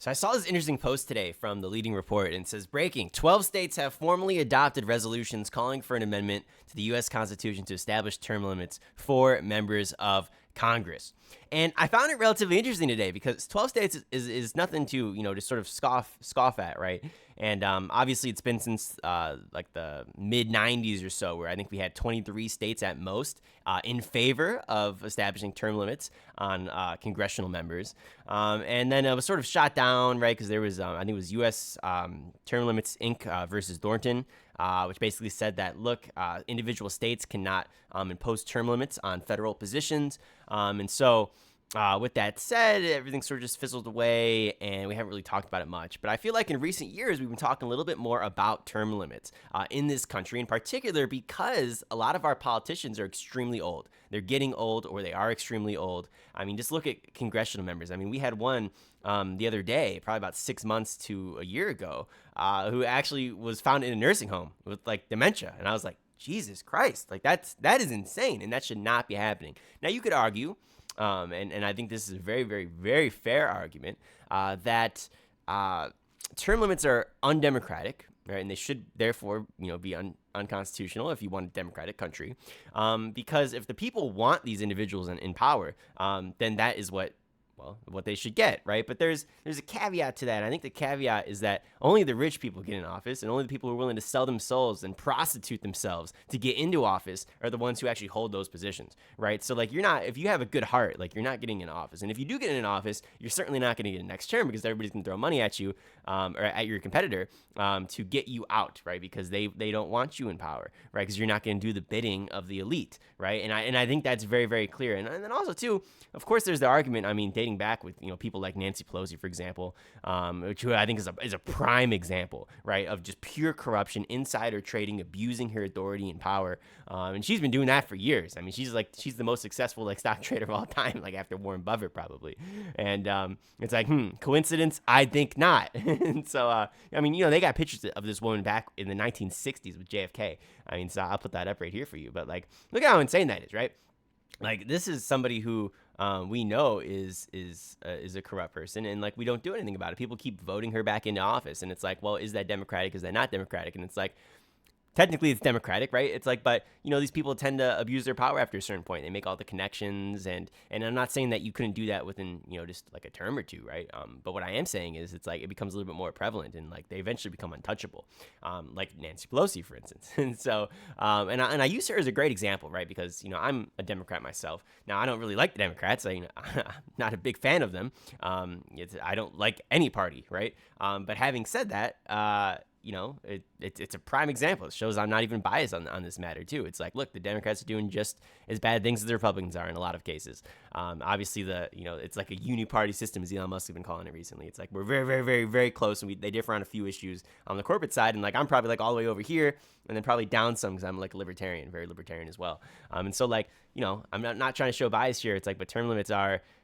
So I saw this interesting post today from the Leading Report, and it says, breaking, 12 states have formally adopted resolutions calling for an amendment to the U.S. Constitution to establish term limits for members of Congress. And I found it relatively interesting today because 12 states is nothing to, to sort of scoff at, right? And obviously it's been since like the mid 90s or so, where I think we had 23 states at most in favor of establishing term limits on congressional members. And then it was sort of shot down, right? Because there was, I think it was U.S. Term Limits Inc. Versus Thornton, which basically said that, look, individual states cannot impose term limits on federal positions. And so with that said, everything sort of just fizzled away, and we haven't really talked about it much. But I feel like in recent years, we've been talking a little bit more about term limits in this country, in particular because a lot of our politicians are extremely old. They're getting old, or they are extremely old. I mean, just look at congressional members. I mean, we had one the other day, probably about 6 months to a year ago, who actually was found in a nursing home with like dementia. And I was like, Jesus Christ, like that is insane, and that should not be happening. Now, you could argue, and I think this is a very, very, very fair argument, that term limits are undemocratic, right? And they should therefore, be unconstitutional if you want a democratic country, because if the people want these individuals in power, then that is what they should get, right? But there's a caveat to that. I think the caveat is that only the rich people get in office, and only the people who are willing to sell their souls and prostitute themselves to get into office are the ones who actually hold those positions, right? So like, if you have a good heart, like, you're not getting in office. And if you do get in office, you're certainly not going to get in next term, because everybody's going to throw money at you, or at your competitor, to get you out, right? Because they don't want you in power, right? Because you're not going to do the bidding of the elite, right? And I think that's very, very clear. And then also too, of course, there's the argument, I mean, dating back with, people like Nancy Pelosi, for example, which I think is a prime example, right, of just pure corruption, insider trading, abusing her authority and power. And she's been doing that for years. I mean, she's the most successful stock trader of all time, like after Warren Buffett probably. And it's like, coincidence? I think not. And so, I mean, they got pictures of this woman back in the 1960s with JFK. I mean, so I'll put that up right here for you. But like, look at how insane that is, right? Like, this is somebody who we know is a corrupt person, and like, we don't do anything about it. People keep voting her back into office, and it's like, well, is that democratic? Is that not democratic? And it's like, technically it's democratic, right? It's like, but these people tend to abuse their power after a certain point. They make all the connections, and I'm not saying that you couldn't do that within, just like a term or two, right? But what I am saying is, it's like, it becomes a little bit more prevalent, and like, they eventually become untouchable, like Nancy Pelosi, for instance. And so, and I use her as a great example, right? Because, I'm a Democrat myself. Now, I don't really like the Democrats. I'm not a big fan of them. I don't like any party, right? But having said that, it's a prime example. It shows I'm not even biased on this matter too. It's like, look, the Democrats are doing just as bad things as the Republicans are in a lot of cases. Obviously it's like a uni-party system, as Elon Musk has been calling it recently. It's like, we're very, very, very, very close, and they differ on a few issues on the corporate side. And like, I'm probably like all the way over here, and then probably down some, because I'm like a libertarian, very libertarian as well. And so like, I'm not trying to show bias here. It's like, but term limits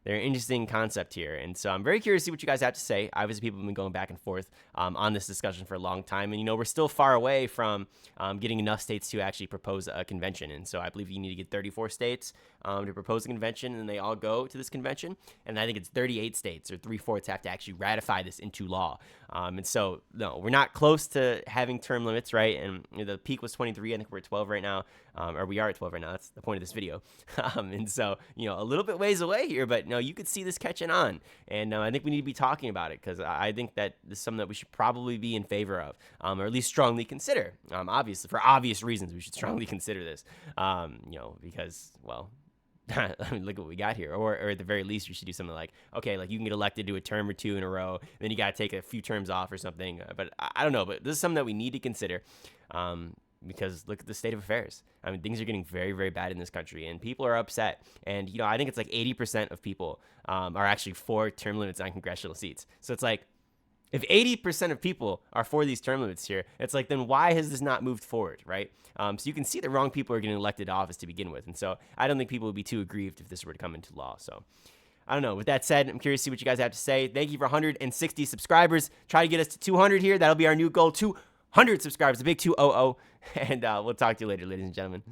they're an interesting concept here. And so I'm very curious to see what you guys have to say. Obviously, people have been going back and forth on this discussion for a long time. And, we're still far away from getting enough states to actually propose a convention. And so I believe you need to get 34 states to propose a convention, and they all go to this convention. And I think it's 38 states, or 3/4, have to actually ratify this into law. And so, no, we're not close to having term limits, right? And the peak was 23. I think we're at 12 right now, or we are at 12 right now. That's the point of this video. And so, a little bit ways away here, but no, you could see this catching on. And I think we need to be talking about it, because I think that this is something that we should probably be in favor of, or at least strongly consider. Obviously, for obvious reasons, we should strongly consider this, because, well, I mean, look what we got here. Or at the very least, you should do something like, okay, like, you can get elected to a term or two in a row, then you got to take a few terms off or something. But I don't know, but this is something that we need to consider. Because look at the state of affairs. I mean, things are getting very, very bad in this country, and people are upset. And, I think it's like 80% of people are actually for term limits on congressional seats. So it's like, if 80% of people are for these term limits here, it's like, then why has this not moved forward, right? So you can see the wrong people are getting elected to office to begin with. And so I don't think people would be too aggrieved if this were to come into law. So I don't know. With that said, I'm curious to see what you guys have to say. Thank you for 160 subscribers. Try to get us to 200 here. That'll be our new goal, 200 subscribers, the big 200. And we'll talk to you later, ladies and gentlemen.